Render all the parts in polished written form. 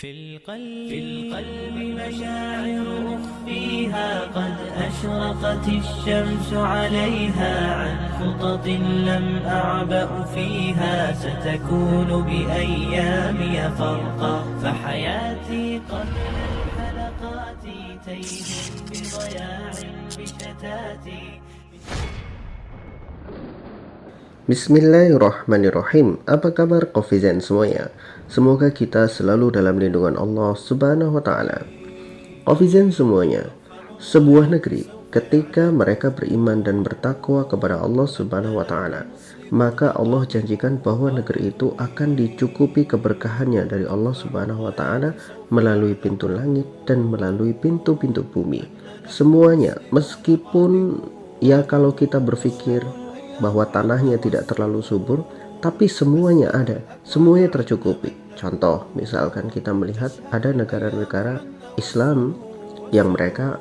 في القلب مشاعر أخفيها قد أشرقت الشمس عليها عن خطط لم أعبأ فيها ستكون بأيامي فرقا فحياتي قبل الحلقات تيه بضياع بشتاتي. Bismillahirrahmanirrahim. Apa kabar Kofizen semuanya? Semoga kita selalu dalam lindungan Allah Subhanahu wa taala. Kofizen semuanya, sebuah negeri ketika mereka beriman dan bertakwa kepada Allah Subhanahu wa taala, maka Allah janjikan bahwa negeri itu akan dicukupi keberkahannya dari Allah Subhanahu wa taala melalui pintu langit dan melalui pintu-pintu bumi. Semuanya, meskipun kalau kita berpikir bahwa tanahnya tidak terlalu subur, tapi semuanya ada, semuanya tercukupi. Contoh, misalkan kita melihat ada negara-negara Islam yang mereka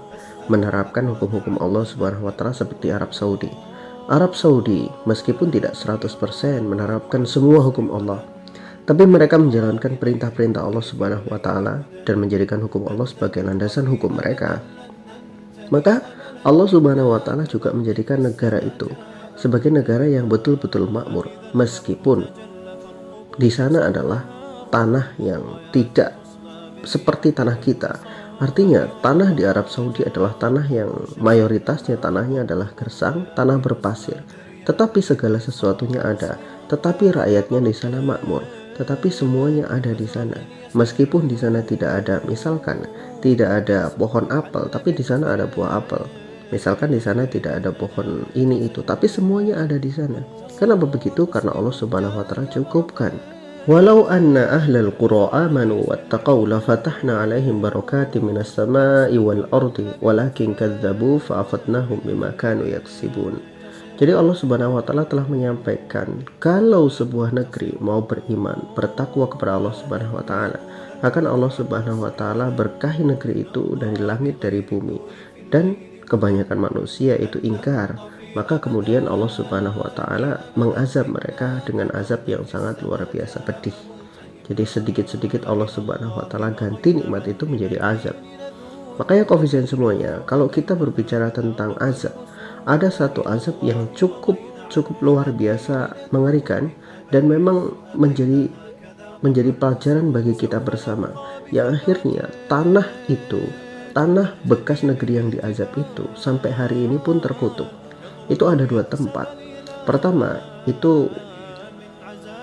menerapkan hukum-hukum Allah Subhanahu wa taala seperti Arab Saudi. Arab Saudi meskipun tidak 100% menerapkan semua hukum Allah, tapi mereka menjalankan perintah-perintah Allah Subhanahu wa taala dan menjadikan hukum Allah sebagai landasan hukum mereka. Maka Allah Subhanahu wa taala juga menjadikan negara itu sebagai negara yang betul-betul makmur, meskipun di sana adalah tanah yang tidak seperti tanah kita. Artinya tanah di Arab Saudi adalah tanah yang mayoritasnya tanahnya adalah gersang, tanah berpasir. Tetapi segala sesuatunya ada, tetapi rakyatnya di sana makmur, tetapi semuanya ada di sana. Meskipun di sana tidak ada, misalkan tidak ada pohon apel, tapi di sana ada buah apel. Misalkan di sana tidak ada pohon ini itu, tapi semuanya ada di sana. Kenapa begitu? Karena Allah Subhanahu wa taala cukupkan. Walau anna ahlal qura amanu wattaqau la fatahna 'alaihim barakatim minas sama'i wal ardi walakin kadzdzabu fa'afatnahum bima kanu yaksibun. Jadi Allah Subhanahu wa taala telah menyampaikan kalau sebuah negeri mau beriman, bertakwa kepada Allah Subhanahu wa taala, akan Allah Subhanahu wa taala berkahi negeri itu dari langit dari bumi. Dan kebanyakan manusia itu ingkar, maka kemudian Allah Subhanahu wa taala mengazab mereka dengan azab yang sangat luar biasa pedih. Jadi sedikit-sedikit Allah Subhanahu wa taala ganti nikmat itu menjadi azab. Makanya koefisien semuanya, kalau kita berbicara tentang azab, ada satu azab yang cukup luar biasa mengerikan dan memang menjadi pelajaran bagi kita bersama, yang akhirnya tanah bekas negeri yang diazab itu sampai hari ini pun terkutuk. Itu ada dua tempat. Pertama, itu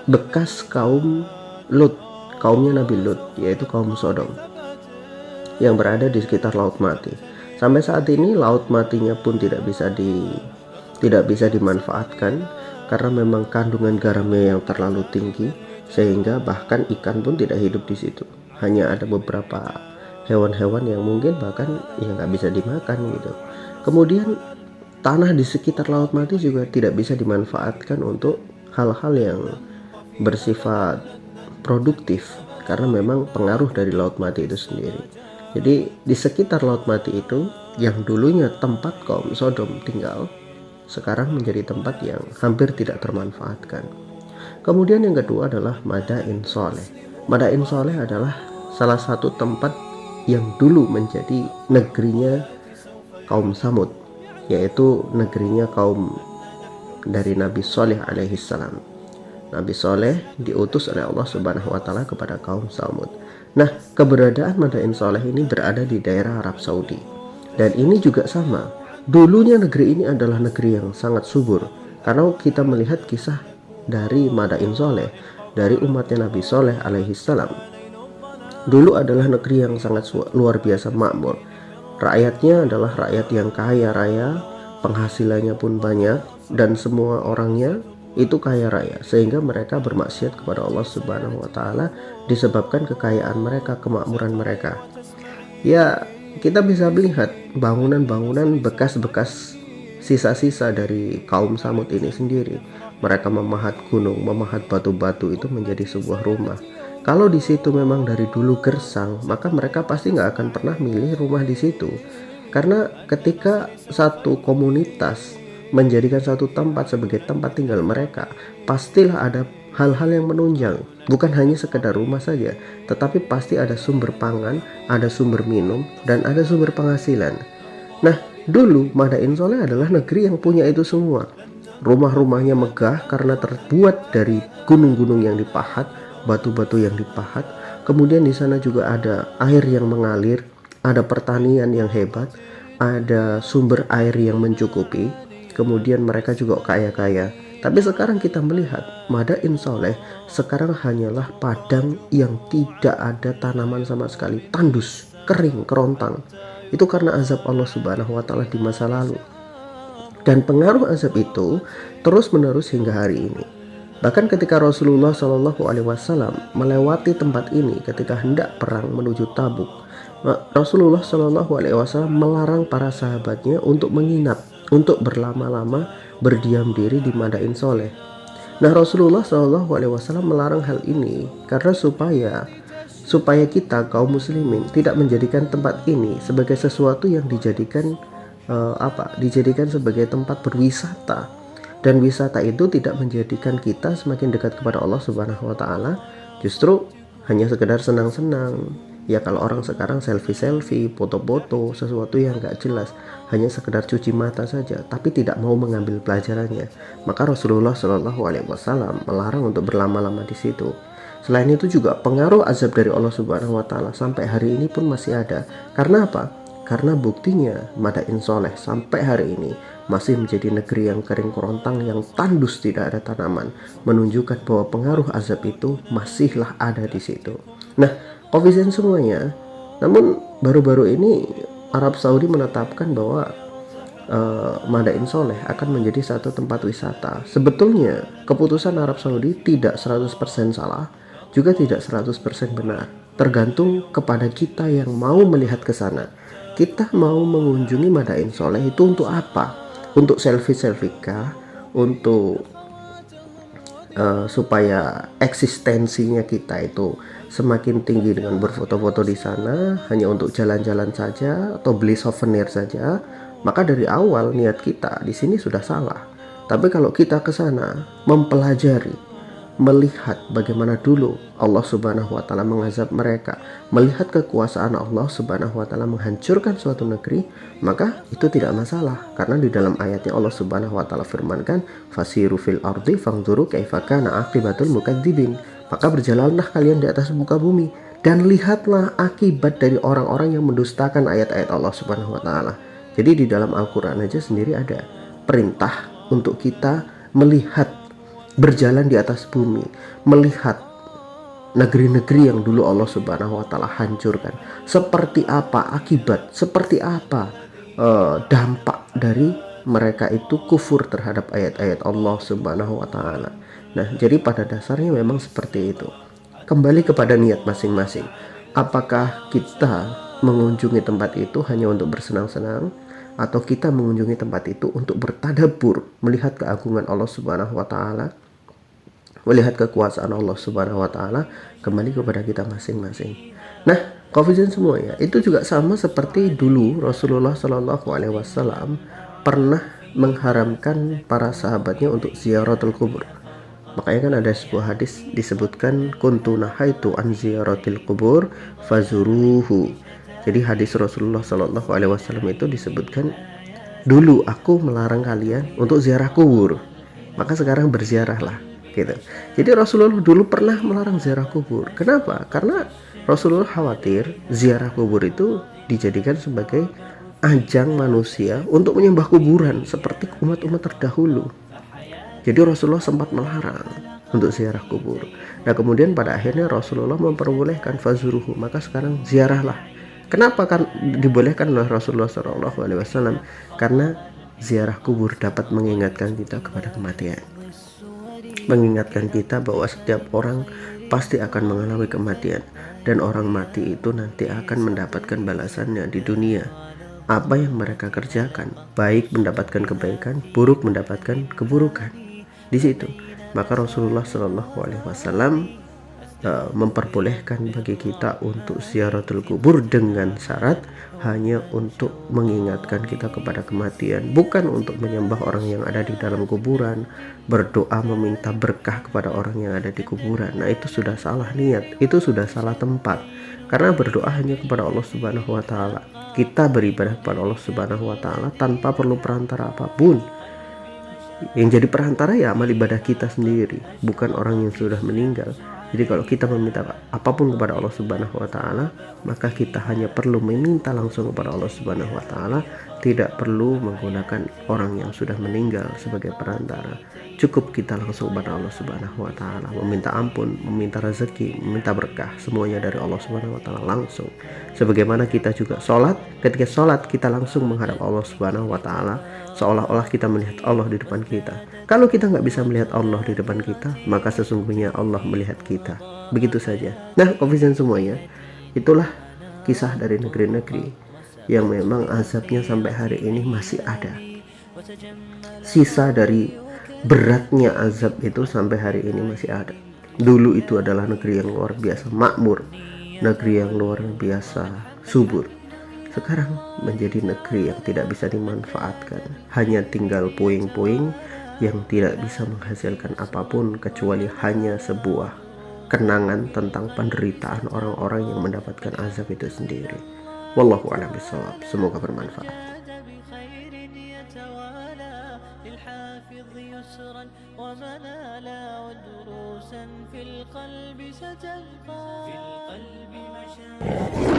bekas kaum Lut, kaumnya Nabi Lut, yaitu kaum Sodom, yang berada di sekitar Laut Mati. Sampai saat ini Laut Matinya pun tidak bisa dimanfaatkan karena memang kandungan garamnya yang terlalu tinggi, sehingga bahkan ikan pun tidak hidup di situ. Hanya ada beberapa hewan-hewan yang mungkin bahkan nggak bisa dimakan gitu. Kemudian tanah di sekitar Laut Mati juga tidak bisa dimanfaatkan untuk hal-hal yang bersifat produktif karena memang pengaruh dari Laut Mati itu sendiri. Jadi di sekitar Laut Mati itu yang dulunya tempat kaum Sodom tinggal, sekarang menjadi tempat yang hampir tidak termanfaatkan. Kemudian yang kedua adalah Madain Soleh. Madain Soleh adalah salah satu tempat yang dulu menjadi negerinya kaum Samud, yaitu negerinya kaum dari Nabi Soleh alaihi salam. Nabi Soleh diutus oleh Allah Subhanahu wa taala kepada kaum Samud. Nah, keberadaan Madain Soleh ini berada di daerah Arab Saudi. Dan ini juga sama. Dulunya negeri ini adalah negeri yang sangat subur. Karena kita melihat kisah dari Madain Soleh, dari umatnya Nabi Soleh alaihi salam, dulu adalah negeri yang sangat luar biasa makmur. Rakyatnya adalah rakyat yang kaya raya, penghasilannya pun banyak, dan semua orangnya itu kaya raya, sehingga mereka bermaksiat kepada Allah Subhanahu wa taala disebabkan kekayaan mereka, kemakmuran mereka. Ya, kita bisa melihat bangunan-bangunan bekas-bekas sisa-sisa dari kaum Samud ini sendiri. Mereka memahat gunung, memahat batu-batu itu menjadi sebuah rumah. Kalau di situ memang dari dulu gersang, maka mereka pasti nggak akan pernah milih rumah di situ. Karena ketika satu komunitas menjadikan satu tempat sebagai tempat tinggal mereka, pastilah ada hal-hal yang menunjang. Bukan hanya sekedar rumah saja, tetapi pasti ada sumber pangan, ada sumber minum, dan ada sumber penghasilan. Nah, dulu Madain Soleh adalah negeri yang punya itu semua. Rumah-rumahnya megah karena terbuat dari gunung-gunung yang dipahat, batu-batu yang dipahat. Kemudian di sana juga ada air yang mengalir, ada pertanian yang hebat, ada sumber air yang mencukupi. Kemudian mereka juga kaya-kaya. Tapi sekarang kita melihat Madain Soleh sekarang hanyalah padang yang tidak ada tanaman sama sekali, tandus, kering, kerontang. Itu karena azab Allah Subhanahu wa taala di masa lalu. Dan pengaruh azab itu terus menerus hingga hari ini. Bahkan ketika Rasulullah Shallallahu alaihi wasallam melewati tempat ini ketika hendak perang menuju Tabuk, Rasulullah Shallallahu alaihi wasallam melarang para sahabatnya untuk menginap, untuk berlama-lama berdiam diri di Madain Soleh. Nah, Rasulullah Shallallahu alaihi wasallam melarang hal ini karena supaya kita kaum muslimin tidak menjadikan tempat ini sebagai sesuatu yang dijadikan sebagai tempat berwisata, dan wisata itu tidak menjadikan kita semakin dekat kepada Allah Subhanahu wa taala, justru hanya sekedar senang-senang. Ya, kalau orang sekarang selfie-selfie, foto-foto, sesuatu yang gak jelas, hanya sekedar cuci mata saja, tapi tidak mau mengambil pelajarannya. Maka Rasulullah Shallallahu alaihi wasallam melarang untuk berlama-lama di situ. Selain itu juga pengaruh azab dari Allah Subhanahu wa taala sampai hari ini pun masih ada. Karena apa? Karena buktinya Madain Soleh sampai hari ini masih menjadi negeri yang kering kerontang, yang tandus, tidak ada tanaman, menunjukkan bahwa pengaruh azab itu masihlah ada di situ. Nah, Kofizen semuanya, namun baru-baru ini Arab Saudi menetapkan bahwa Madain Soleh akan menjadi satu tempat wisata. Sebetulnya keputusan Arab Saudi tidak 100% salah, juga tidak 100% benar. Tergantung kepada kita yang mau melihat ke sana. Kita mau mengunjungi Madain Soleh itu untuk apa? Untuk selfie-selfie kah? Untuk supaya eksistensinya kita itu semakin tinggi dengan berfoto-foto di sana, hanya untuk jalan-jalan saja atau beli souvenir saja, maka dari awal niat kita di sini sudah salah. Tapi kalau kita ke sana mempelajari, melihat bagaimana dulu Allah Subhanahu wa taala mengazab mereka, melihat kekuasaan Allah Subhanahu wa taala menghancurkan suatu negeri, maka itu tidak masalah. Karena di dalam ayatnya Allah Subhanahu wa taala firmankan, fasiru fil ardi fangzuru kaifa kana aqibatul mukadzibin. Maka berjalanlah kalian di atas muka bumi dan lihatlah akibat dari orang-orang yang mendustakan ayat-ayat Allah Subhanahu wa taala. Jadi di dalam Al-Qur'an aja sendiri ada perintah untuk kita melihat, berjalan di atas bumi, melihat negeri-negeri yang dulu Allah Subhanahu wa taala hancurkan. Seperti apa akibat, seperti apa dampak dari mereka itu kufur terhadap ayat-ayat Allah Subhanahu wa taala. Nah, jadi pada dasarnya memang seperti itu. Kembali kepada niat masing-masing. Apakah kita mengunjungi tempat itu hanya untuk bersenang-senang, atau kita mengunjungi tempat itu untuk bertadabbur, melihat keagungan Allah Subhanahu wa taala, melihat kekuasaan Allah Subhanahu wa taala? Kembali kepada kita masing-masing. Nah, Kofizen semuanya, itu juga sama seperti dulu Rasulullah Shallallahu alaihi wasallam pernah mengharamkan para sahabatnya untuk ziyaratul kubur. Makanya kan ada sebuah hadis disebutkan, kuntu nahaitu an ziyaratil kubur fazuruhu. Jadi hadis Rasulullah Shallallahu alaihi wasallam itu disebutkan, dulu aku melarang kalian untuk ziarah kubur, maka sekarang berziarahlah, gitu. Jadi Rasulullah dulu pernah melarang ziarah kubur. Kenapa? Karena Rasulullah khawatir ziarah kubur itu dijadikan sebagai ajang manusia untuk menyembah kuburan seperti umat-umat terdahulu. Jadi Rasulullah sempat melarang untuk ziarah kubur. Nah, kemudian pada akhirnya Rasulullah memperbolehkan fazuruhu, maka sekarang ziarahlah. Kenapa kan dibolehkan oleh Rasulullah SAW? Karena ziarah kubur dapat mengingatkan kita kepada kematian, mengingatkan kita bahwa setiap orang pasti akan mengalami kematian, dan orang mati itu nanti akan mendapatkan balasannya di dunia. Apa yang mereka kerjakan, baik mendapatkan kebaikan, buruk mendapatkan keburukan. Di situ, maka Rasulullah SAW memperbolehkan bagi kita untuk ziaratul kubur dengan syarat hanya untuk mengingatkan kita kepada kematian, bukan untuk menyembah orang yang ada di dalam kuburan, berdoa meminta berkah kepada orang yang ada di kuburan. Nah, itu sudah salah niat, itu sudah salah tempat. Karena berdoa hanya kepada Allah Subhanahu wa taala. Kita beribadah kepada Allah Subhanahu wa taala tanpa perlu perantara apapun. Yang jadi perantara ya amal ibadah kita sendiri, bukan orang yang sudah meninggal. Jadi kalau kita meminta apapun kepada Allah Subhanahu wa taala, maka kita hanya perlu meminta langsung kepada Allah Subhanahu wa taala, tidak perlu menggunakan orang yang sudah meninggal sebagai perantara. Cukup kita langsung kepada Allah Subhanahu wa taala, meminta ampun, meminta rezeki, meminta berkah, semuanya dari Allah Subhanahu wa taala langsung. Sebagaimana kita juga sholat, ketika sholat kita langsung menghadap Allah Subhanahu wa taala, seolah-olah kita melihat Allah di depan kita. Kalau kita nggak bisa melihat Allah di depan kita, maka sesungguhnya Allah melihat kita. Begitu saja. Nah, Coffeezen semuanya, itulah kisah dari negeri-negeri yang memang azabnya sampai hari ini masih ada. Sisa dari beratnya azab itu sampai hari ini masih ada. Dulu itu adalah negeri yang luar biasa makmur, negeri yang luar biasa subur. Sekarang menjadi negeri yang tidak bisa dimanfaatkan, hanya tinggal puing-puing yang tidak bisa menghasilkan apapun kecuali hanya sebuah kenangan tentang penderitaan orang-orang yang mendapatkan azab itu sendiri. Wallahu a'lam bishawab. Semoga bermanfaat. في القلب ستبقى في القلب مشاعر